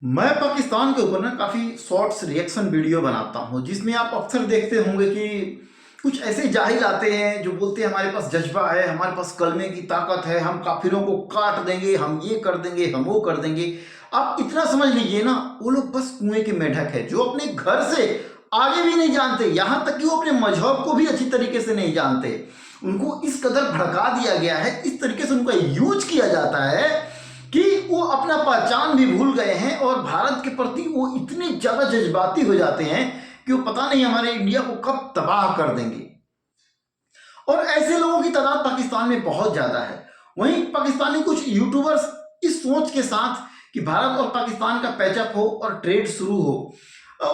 मैं पाकिस्तान के ऊपर ना काफ़ी शॉर्ट्स रिएक्शन वीडियो बनाता हूँ जिसमें आप अक्सर देखते होंगे कि कुछ ऐसे जाहिल आते हैं जो बोलते हैं हमारे पास जज्बा है, हमारे पास कलमे की ताकत है, हम काफिरों को काट देंगे, हम ये कर देंगे, हम वो कर देंगे। आप इतना समझ लीजिए ना, वो लोग बस कुएं के मेंढक है जो अपने घर से आगे भी नहीं जानते, यहाँ तक कि वो अपने मजहब को भी अच्छी तरीके से नहीं जानते। उनको इस कदर भड़का दिया गया है, इस तरीके से उनका यूज किया जाता है कि वो अपना पहचान भी भूल गए हैं और भारत के प्रति वो इतने ज़्यादा जज्बाती हो जाते हैं कि वो पता नहीं हमारे इंडिया को कब तबाह कर देंगे। और ऐसे लोगों की तादाद पाकिस्तान में बहुत ज़्यादा है। वहीं पाकिस्तानी कुछ यूट्यूबर्स इस सोच के साथ कि भारत और पाकिस्तान का पैचअप हो और ट्रेड शुरू हो,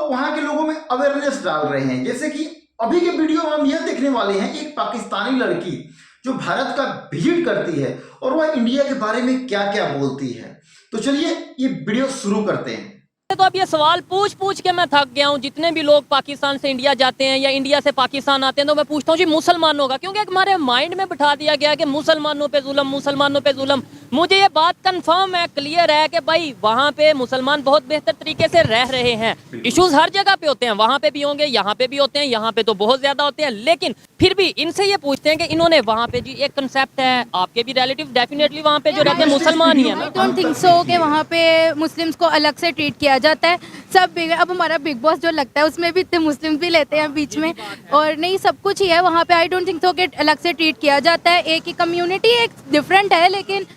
वहाँ के लोगों में अवेयरनेस डाल रहे हैं। जैसे कि अभी के वीडियो में हम यह देखने वाले हैं, एक पाकिस्तानी लड़की जो भारत का विजिट करती है और वह इंडिया के बारे में क्या क्या बोलती है। तो चलिए ये वीडियो शुरू करते हैं। तो अब ये सवाल पूछ पूछ के मैं थक गया हूँ। जितने भी लोग पाकिस्तान से इंडिया जाते हैं या इंडिया से पाकिस्तान आते हैं तो मैं पूछता हूँ जी मुसलमानों का, क्योंकि हमारे माइंड में बिठा दिया गया कि मुसलमानों पे जुल्म, मुसलमानों पे जुल्म। मुझे ये बात कंफर्म है, क्लियर है कि भाई वहाँ पे मुसलमान बहुत बेहतर तरीके से रह रहे हैं। इश्यूज हर जगह पे होते हैं, वहाँ पे भी होंगे, यहाँ पे भी होते हैं, यहाँ पे तो बहुत ज्यादा होते हैं। लेकिन फिर भी इनसे ये पूछते हैं कि इन्होंने वहाँ पे जी एक कंसेप्ट है, आपके भी रिलेटिव डेफिनेटली वहाँ पे जो रहते हैं मुसलमान ही है। आई डोंट थिंक सो कि वहाँ पे मुस्लिम्स को अलग से ट्रीट किया जाता है। सब अब हमारा बिग बॉस जो लगता है उसमें भी इतने मुस्लिम भी लेते हैं बीच में, और नहीं सब कुछ ही है वहाँ पे। आई डोंट थिंक सो कि अलग से ट्रीट किया जाता है। एक ही कम्युनिटी एक डिफरेंट है, लेकिन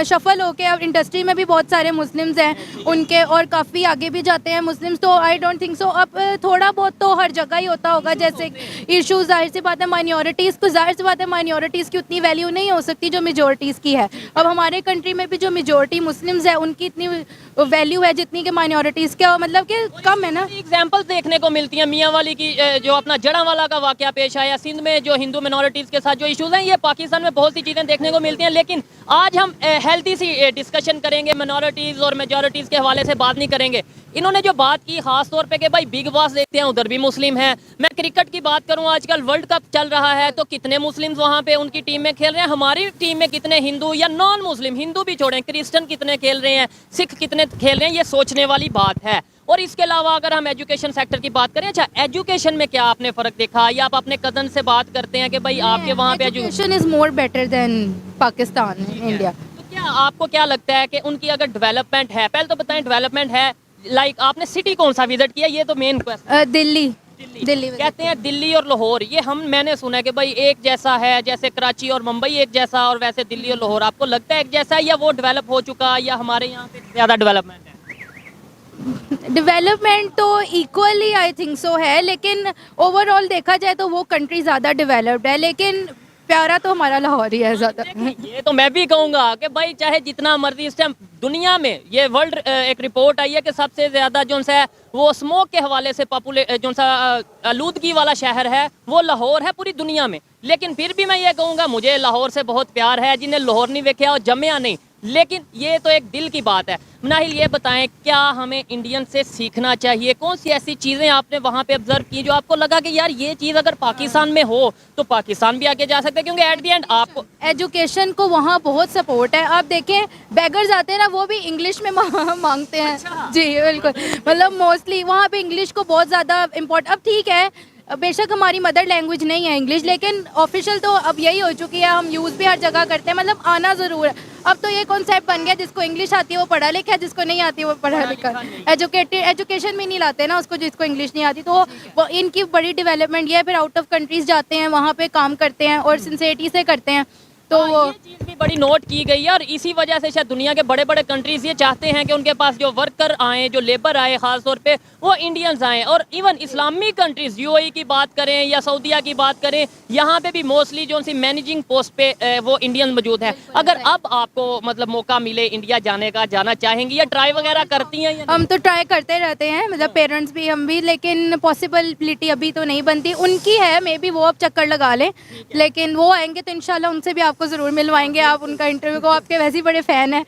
शफल होके अब इंडस्ट्री में भी बहुत सारे मुस्लिम्स हैं उनके, और काफ़ी आगे भी जाते हैं मुस्लिम्स। तो आई डोंट थिंक सो अब थोड़ा बहुत तो हर जगह ही होता होगा। जैसे इशू, जाहिर सी बात है माइनॉरिटीज़ को, जाहिर सी बात है माइनॉरिटीज़ की उतनी वैल्यू नहीं हो सकती जो मेजॉरिटीज़ की है। अब हमारे कंट्री में भी जो मेजॉरिटी मुस्लिम्स है उनकी इतनी वैल्यू है जितनी कि माइनॉरिटीज़ का, मतलब कि कम है ना। एग्जाम्पल देखने को मिलती है मियाँ वाली की, जो अपना जड़ावाला का वाकया पेश आया सिंध में, जो हिंदू मिनॉरिटीज़ के साथ जो इश्यूज हैं, ये पाकिस्तान में बहुत सी चीज़ें देखने को मिलती हैं। लेकिन आज हम हेल्थी सी डिस्कशन करेंगे, मिनॉरिटीज़ और मेजॉरिटीज़ के हवाले से बात नहीं करेंगे। इन्होंने जो बात की खास तौर पे कि भाई बिग बॉस देखते हैं उधर भी मुस्लिम हैं। मैं क्रिकेट की बात करूं, आजकल वर्ल्ड कप चल रहा है तो कितने मुस्लिम्स वहां पे उनकी टीम में खेल रहे हैं, हमारी टीम में कितने हिंदू या नॉन मुस्लिम, हिंदू भी छोड़ें, क्रिश्चियन कितने खेल रहे हैं, सिख कितने खेल रहे हैं, ये सोचने वाली बात है। और इसके अलावा अगर हम एजुकेशन सेक्टर की बात करें, अच्छा एजुकेशन में क्या आपने फ़र्क देखा, या आप अपने कज़न से बात करते हैं कि भाई आपके वहाँ पे education is more better than Pakistan, India. क्या आपको क्या लगता है कि उनकी अगर डेवलपमेंट है, पहले तो बताएं डेवलपमेंट है, लाइक आपने सिटी कौन सा विजिट किया, ये तो मेन क्वेश्चन। दिल्ली कहते हैं दिल्ली और लाहौर, ये मैंने सुना है कि भाई एक जैसा है, जैसे कराची और मुंबई एक जैसा, और वैसे दिल्ली और लाहौर आपको लगता है एक जैसा है, या वो डेवलप हो चुका, या हमारे यहाँ पे ज़्यादा डेवलपमेंट है? डेवलपमेंट तो इक्वली आई थिंक सो है, लेकिन ओवरऑल देखा जाए तो वो कंट्री ज़्यादा डेवलप्ड है, लेकिन प्यारा तो हमारा लाहौर ही है ज़्यादा। ये तो मैं भी कहूँगा कि भाई चाहे जितना मर्जी, इस टाइम दुनिया में ये वर्ल्ड एक रिपोर्ट आई है कि सबसे ज़्यादा जो सा वो स्मोक के हवाले से जो सा आलूदगी वाला शहर है वो लाहौर है पूरी दुनिया में। लेकिन फिर भी मैं ये कहूँगा, मुझे लाहौर से बहुत प्यार है, जिन्हें लाहौर नहीं देखा और जमिया नहीं। लेकिन ये तो एक दिल की बात है। नाहिल ये बताएं, क्या हमें इंडियन से सीखना चाहिए, कौन सी ऐसी चीज़ें आपने वहाँ पे ऑब्जर्व की जो आपको लगा कि यार ये चीज़ अगर पाकिस्तान में हो तो पाकिस्तान भी आगे जा सकता है? क्योंकि एट दी एंड आपको एजुकेशन को वहाँ बहुत सपोर्ट है। आप देखें बेगर्स आते हैं ना, वो भी इंग्लिश में मांगते हैं। अच्छा। जी बिल्कुल, मतलब मोस्टली वहाँ पे इंग्लिश को बहुत ज़्यादा इम्पोर्टेंट। अब ठीक है, बेशक हमारी मदर लैंग्वेज नहीं है इंग्लिश, लेकिन ऑफिशियल तो अब यही हो चुकी है, हम यूज़ भी हर जगह करते हैं, मतलब आना ज़रूर है। अब तो ये कॉन्सेप्ट बन गया, जिसको इंग्लिश आती है वो पढ़ा लिखा है, जिसको नहीं आती है वो पढ़ा लिखा। एजुकेशन में नहीं लाते ना उसको जिसको इंग्लिश नहीं आती। तो वो इनकी बड़ी डेवलपमेंट ये है, फिर आउट ऑफ कंट्रीज़ जाते हैं, वहाँ पे काम करते हैं और सिंसेरिटी से करते हैं। तो वो ये चीज़ भी बड़ी नोट की गई है, और इसी वजह से शायद दुनिया के बड़े बड़े कंट्रीज ये चाहते हैं कि उनके पास जो वर्कर आए, जो लेबर आए, ख़ास तौर पे वो इंडियंस आए। और इवन इस्लामिक कंट्रीज, यूएई की बात करें या सऊदीया की बात करें, यहाँ पे भी मोस्टली जो सी मैनेजिंग पोस्ट पे वो इंडियन मौजूद है। अगर अब आपको मतलब मौका मिले इंडिया जाने का, जाना चाहेंगी या ट्राई वगैरह करती हैं? हम तो ट्राई करते रहते हैं, मतलब पेरेंट्स भी हम भी, लेकिन पॉसिबिलिटी अभी तो नहीं बनती। उनकी है, मे बी वो अब चक्कर लगा लें, लेकिन वो आएंगे तो इंशाल्लाह उनसे भी आपको ज़रूर मिलवाएंगे। आप उनका इंटरव्यू को, आपके वैसे ही बड़े फ़ैन हैं।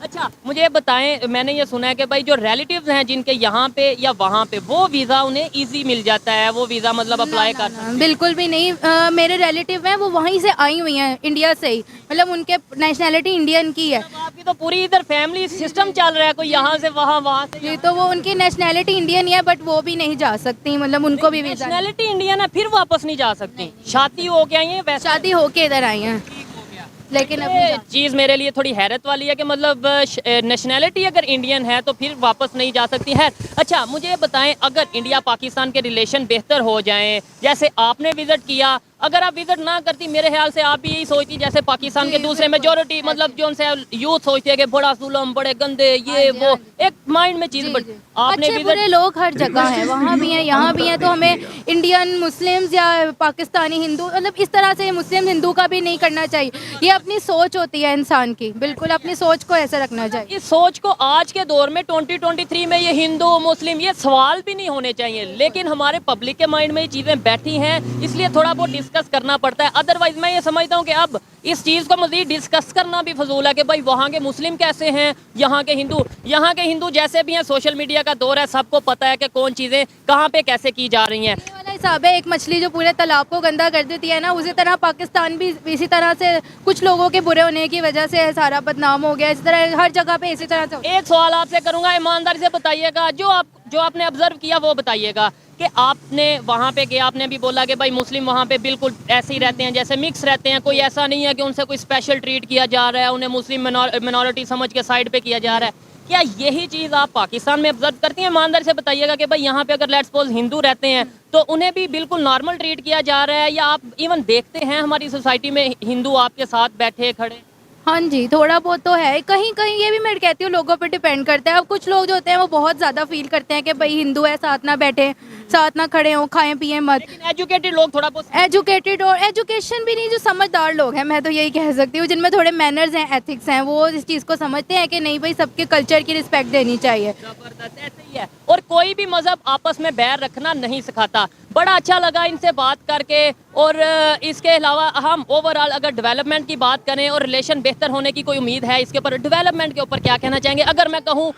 अच्छा मुझे बताएं, मैंने ये सुना है कि भाई जो रिलेटिव्स हैं जिनके यहाँ पे या वहाँ पे, वो वीज़ा उन्हें इजी मिल जाता है, वो वीज़ा मतलब अप्लाई करना? बिल्कुल भी नहीं। मेरे रिलेटिव हैं, वो वहीं से आई हुई हैं, इंडिया से ही, मतलब उनके नेशनैलिटी इंडियन की है। अभी तो पूरी इधर फैमिली सिस्टम चल रहा है, कोई यहाँ से वहाँ, वहाँ से जी, तो वो उनकी नेशनैलिटी इंडियन ही है, बट वो भी नहीं जा सकती, मतलब उनको भी वीजा नहीं। नेशनैलिटी इंडियन है फिर वापस नहीं जा सकती, शादी हो के आई है वैसे शादी होके इधर आई हैं, लेकिन अब नहीं ये चीज़ मेरे लिए थोड़ी हैरत वाली है कि मतलब नेशनैलिटी अगर इंडियन है तो फिर वापस नहीं जा सकती है। अच्छा मुझे ये बताएं, अगर इंडिया पाकिस्तान के रिलेशन बेहतर हो जाएं, जैसे आपने विजिट किया, अगर आप विजिट ना करती मेरे ख्याल से आप भी यही सोचती जैसे पाकिस्तान के दूसरे मेजोरिटी मतलब जो उनसे यूथ सोचती है कि बड़ा जुल्म, बड़े गंदे, ये वो एक माइंड में चीज़ बट आपने अच्छे विजिट बुरे लोग हर जगह हैं, वहाँ भी हैं यहाँ भी हैं, तो हमें इंडियन मुस्लिम्स या पाकिस्तानी हिंदू मतलब इस तरह से मुस्लिम हिंदू का भी नहीं करना चाहिए। ये अपनी सोच होती है इंसान की, बिल्कुल अपनी सोच को ऐसे रखना चाहिए। इस सोच को आज के दौर में 2023 में ये हिंदू मुस्लिम ये सवाल भी नहीं होने चाहिए, लेकिन हमारे पब्लिक के माइंड में ये चीज़ें बैठी हैं, इसलिए थोड़ा बहुत डिस्कस करना पड़ता है। अदरवाइज मैं ये समझता हूँ कि अब इस चीज़ को मज़ीद डिस्कस करना भी फजूल है कि भाई वहाँ के मुस्लिम कैसे हैं, यहाँ के हिंदू जैसे भी हैं। सोशल मीडिया का दौर है, सबको पता है कि कौन चीज़ें कहाँ पे कैसे की जा रही हैं। ये वाला हिसाब है, एक मछली जो पूरे तालाब को गंदा कर देती है ना, उसी तरह पाकिस्तान भी इसी तरह से कुछ लोगों के बुरे होने की वजह से सारा बदनाम हो गया। इस तरह हर जगह पे इसी तरह से। एक सवाल आपसे करूंगा, ईमानदारी से बताइएगा, जो आपने ऑब्जर्व किया वो बताइएगा कि आपने वहाँ पे गया, आपने भी बोला कि भाई मुस्लिम वहाँ पे बिल्कुल ऐसे ही रहते हैं जैसे मिक्स रहते हैं, कोई ऐसा नहीं है कि उनसे कोई स्पेशल ट्रीट किया जा रहा है, उन्हें मुस्लिम मिनॉरिटी समझ के साइड पे किया जा रहा है। क्या यही चीज़ आप पाकिस्तान में ऑब्जर्व करती हैं? ईमानदारी से बताइएगा कि भाई यहाँ पे अगर लेट्स सपोज हिंदू रहते हैं तो उन्हें भी बिल्कुल नॉर्मल ट्रीट किया जा रहा है, या आप इवन देखते हैं हमारी सोसाइटी में हिंदू आपके साथ बैठे खड़े? हाँ जी, थोड़ा बहुत तो है, कहीं कहीं ये भी मैं कहती हूँ लोगों पर डिपेंड करता है। अब कुछ लोग जो होते हैं वो बहुत ज़्यादा फील करते हैं कि भाई हिंदू है, साथ ना बैठे, साथ ना खड़े हों, खाएं पिए मत। लेकिन एजुकेटेड लोग थोड़ा बहुत एजुकेटेड और एजुकेशन भी नहीं, जो समझदार लोग हैं, मैं तो यही कह सकती हूँ, जिनमें थोड़े मैनर्स हैं, एथिक्स हैं, वो इस चीज़ को समझते हैं कि नहीं भाई सबके कल्चर की रिस्पेक्ट देनी चाहिए। जबरदस्त ऐसे ही है, और कोई भी मजहब आपस में बैर रखना नहीं सिखाता। बड़ा अच्छा लगा इनसे बात करके, और इसके अलावा हम ओवरऑल अगर डेवलपमेंट की बात करें और रिलेशन बेहतर होने की कोई उम्मीद है, इसके ऊपर डेवलपमेंट के ऊपर क्या कहना चाहेंगे? अगर मैं कहूँ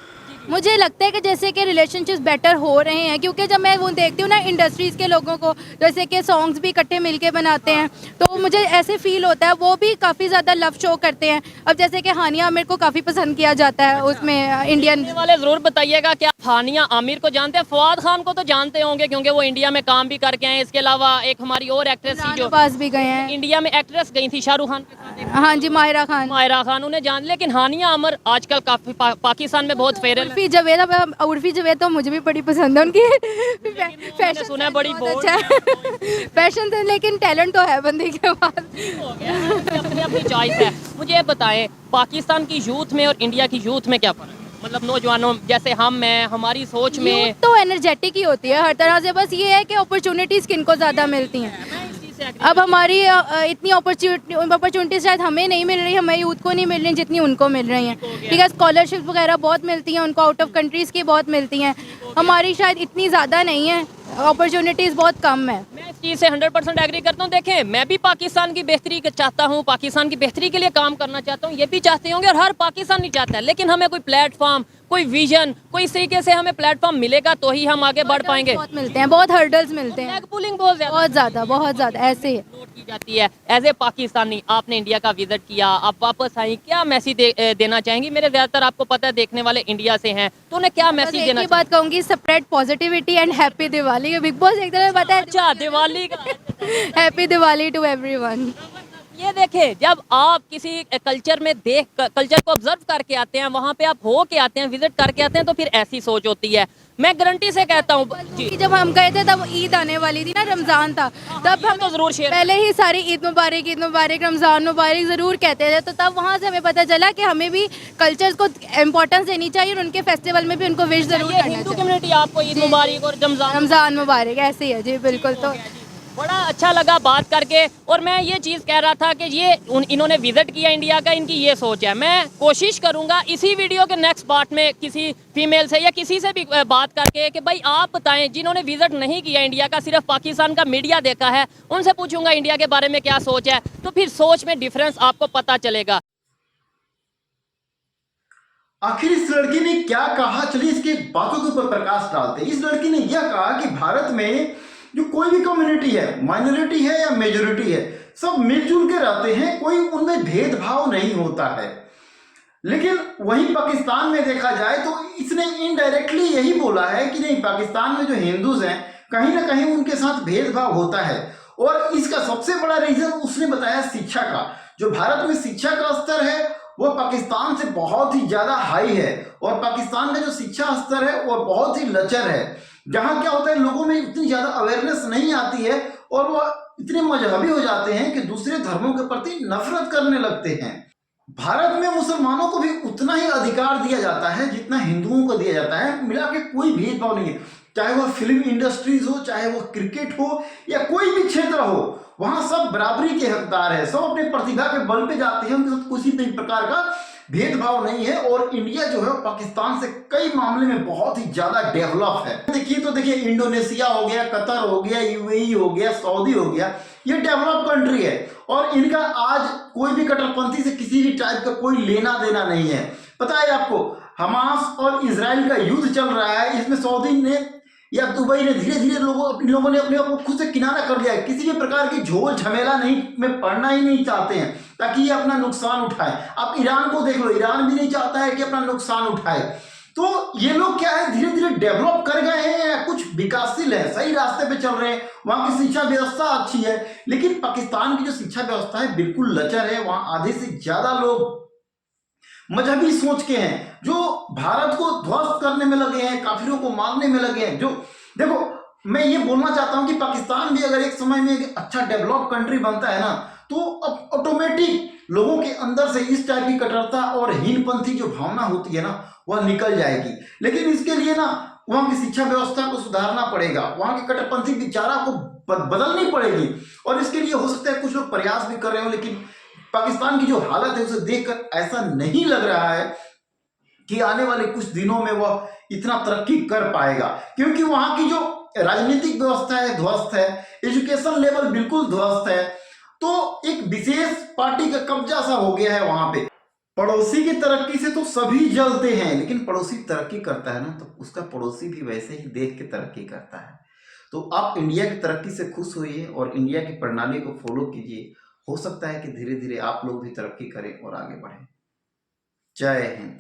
मुझे लगता है कि जैसे कि रिलेशनशिप्स बेटर हो रहे हैं, क्योंकि जब मैं वो देखती हूँ ना इंडस्ट्रीज़ के लोगों को, जैसे कि सॉन्ग्स भी इकट्ठे मिलके बनाते हैं, तो मुझे ऐसे फील होता है वो भी काफ़ी ज़्यादा लव शो करते हैं। अब जैसे कि हानिया आमिर को काफ़ी पसंद किया जाता है उसमें इंडियन वाले ज़रूर बताइएगा क्या हानिया आमिर को जानते हैं? फवाद खान को तो जानते होंगे क्योंकि वो इंडिया में काम भी करके आए। इसके अलावा एक हमारी और एक्ट्रेस थी जो पास भी गए हैं, इंडिया में एक्ट्रेस गई थी शाहरुख खान के साथ, हाँ जी, माहिरा खान, उन्हें जान। लेकिन हानिया आमिर आजकल काफी पाकिस्तान में बहुत फेरल उर्फी जवेद, उर्फी जवेद तो मुझे भी बड़ी पसंद है, उनकी फैशन सुना है बड़ी बहुत अच्छा है फैशन से, लेकिन टैलेंट तो है बंदे के पास। अपनी अपनी चॉइस है। मुझे ये बताएं, पाकिस्तान की यूथ में और इंडिया की यूथ में क्या फर्क है? मतलब नौजवानों जैसे हम हैं, हमारी सोच में यूथ तो एनर्जेटिक ही होती है हर तरह से, बस ये है कि अपॉर्चुनिटीज़ किनको ज़्यादा मिलती हैं। अब हमारी इतनी अपॉर्चुनिटी शायद हमें नहीं मिल रही, हमें यूथ को नहीं मिल रही जितनी उनको मिल रही हैं। ठीक है, स्कॉलरशिप वगैरह बहुत मिलती हैं उनको, आउट ऑफ कंट्रीज़ की बहुत मिलती हैं, हमारी शायद इतनी ज़्यादा नहीं है, अपॉर्चुनिटीज़ बहुत कम है। मैं इस चीज़ से 100% एग्री करता हूँ। देखें, मैं भी पाकिस्तान की बेहतरी चाहता हूँ, पाकिस्तान की बेहतरी के लिए काम करना चाहता हूँ, ये भी चाहते होंगे और हर पाकिस्तानी चाहता है, लेकिन हमें कोई प्लेटफॉर्म, कोई विजन, कोई इस तरीके से हमें प्लेटफॉर्म मिलेगा तो ही हम आगे बढ़ पाएंगे। बहुत मिलते हैं, बहुत हर्डल्स मिलते हैं, पुलिंग बहुत ज़्यादा ऐसे ही नोट की जाती है। एज ए पाकिस्तानी आपने इंडिया का विजिट किया, आप वापस आई, क्या मैसेज देना चाहेंगी? मेरे ज़्यादातर आपको पता है देखने वाले इंडिया से हैं, तो उन्हें क्या मैसेज देना? एक बात कहूँगी, spread positivity and happy Diwali. Big boss एक तरह पता है, अच्छा दिवाली का हैप्पी दिवाली टू एवरीवन। ये देखें, जब आप किसी कल्चर में कल्चर को ऑब्जर्व करके आते हैं, वहाँ पे आप हो के आते हैं, विजिट करके आते हैं, तो फिर ऐसी सोच होती है। मैं गारंटी से कहता हूँ कि जब हम गए थे तब ईद आने वाली थी ना, रमज़ान था, तब हम तो जरूर शेयर पहले ही सारी ईद मुबारक, रमज़ान मुबारक ज़रूर कहते थे, तो तब वहाँ से हमें पता चला कि हमें भी कल्चर्स को इम्पोर्टेंस देनी चाहिए और उनके फेस्टिवल में भी उनको विश ज़रूर करना हिंदू चाहिए। कम्युनिटी आपको ईद मुबारक और रमज़ान मुबारक ऐसे ही है जी, बिल्कुल। तो बड़ा अच्छा लगा बात करके, और मैं ये चीज़ कह रहा था कि इन्होंने विजिट किया इंडिया का, इनकी ये सोच है। मैं कोशिश करूंगा इसी वीडियो के नेक्स्ट पार्ट में किसी फीमेल से या किसी से भी बात करके कि भाई आप बताएं, जिन्होंने विजिट नहीं किया इंडिया का, सिर्फ पाकिस्तान का मीडिया देखा है, उनसे पूछूंगा इंडिया के बारे में क्या सोच है, तो फिर सोच में डिफरेंस आपको पता चलेगा। आखिर इस लड़की ने क्या कहा, चलिए इसके बातों के ऊपर प्रकाश डालते हैं। इस लड़की ने यह कहा कि भारत में जो कोई भी कम्युनिटी है, माइनॉरिटी है या मेजोरिटी है, सब मिलजुल के रहते हैं, कोई उनमें भेदभाव नहीं होता है। लेकिन वहीं पाकिस्तान में देखा जाए तो इसने इनडायरेक्टली यही बोला है कि नहीं, पाकिस्तान में जो हिंदूज हैं कहीं ना कहीं उनके साथ भेदभाव होता है। और इसका सबसे बड़ा रीजन उसने बताया शिक्षा का। जो भारत में शिक्षा का स्तर है वो पाकिस्तान से बहुत ही ज्यादा हाई है, और पाकिस्तान का जो शिक्षा स्तर है वो बहुत ही लचर है। जहां क्या होता है, लोगों में इतनी ज्यादा अवेयरनेस नहीं आती है और वो इतने मजहबी हो जाते हैं कि दूसरे धर्मों के प्रति नफरत करने लगते हैं। भारत में मुसलमानों को भी उतना ही अधिकार दिया जाता है जितना हिंदुओं को दिया जाता है, मिला के कोई भेदभाव नहीं है। चाहे वह फिल्म इंडस्ट्रीज हो, चाहे वह क्रिकेट हो या कोई भी क्षेत्र हो, वहां सब बराबरी के हकदार है, सब अपने प्रतिभा के बल पे जाते हैं, उनके साथ किसी भी प्रकार का भेदभाव नहीं है। और इंडिया जो है पाकिस्तान से कई मामले में बहुत ही ज्यादा डेवलप है। देखिए इंडोनेशिया हो गया, कतर हो गया, यूएई हो गया, सऊदी हो गया, ये डेवलप कंट्री है और इनका आज कोई भी कट्टरपंथी से किसी भी टाइप का कोई लेना देना नहीं है। पता है आपको, हमास और इजराइल का युद्ध चल रहा है, इसमें सऊदी ने या दुबई ने धीरे धीरे लोगों ने अपने आप को खुद से किनारा कर लिया है। किसी भी प्रकार की झोल झमेला नहीं में पड़ना ही नहीं चाहते हैं ताकि ये अपना नुकसान उठाए। आप ईरान को देख लो, ईरान भी नहीं चाहता है कि अपना नुकसान उठाए। तो ये लोग क्या है, धीरे धीरे डेवलप कर गए हैं या कुछ विकासशील है, सही रास्ते पे चल रहे हैं, वहां की शिक्षा व्यवस्था अच्छी है। लेकिन पाकिस्तान की जो शिक्षा व्यवस्था है बिल्कुल लचर है। वहां आधे से ज्यादा लोग मजहबी सोच के हैं, जो भारत को ध्वस्त करने में लगे हैं, काफिरों को मारने में लगे हैं। जो देखो, मैं ये बोलना चाहता हूं कि पाकिस्तान भी अगर एक समय में एक अच्छा डेवलप कंट्री बनता है ना, तो अब ऑटोमेटिक लोगों के अंदर से इस टाइप की कट्टरता और हीनपंथी जो भावना होती है ना, वह निकल जाएगी। लेकिन इसके लिए ना वहां की शिक्षा व्यवस्था को सुधारना पड़ेगा, वहां की कट्टरपंथी विचारा को बदलनी पड़ेगी। और इसके लिए हो सकता है कुछ लोग प्रयास भी कर रहे हो, लेकिन पाकिस्तान की जो हालत है उसे देखकर ऐसा नहीं लग रहा है कि आने वाले कुछ दिनों में वह इतना तरक्की कर पाएगा, क्योंकि वहां की जो राजनीतिक व्यवस्था है ध्वस्त है, एजुकेशन लेवल बिल्कुल ध्वस्त है। तो एक विशेष पार्टी का कब्जा सा हो गया है वहां पे। पड़ोसी की तरक्की से तो सभी जलते हैं, लेकिन पड़ोसी तरक्की करता है ना तो उसका पड़ोसी भी वैसे ही देख के तरक्की करता है। तो आप इंडिया की तरक्की से खुश होइए और इंडिया की प्रणाली को फॉलो कीजिए। हो सकता है कि धीरे धीरे आप लोग भी तरक्की करें और आगे बढ़ें। जय हिंद।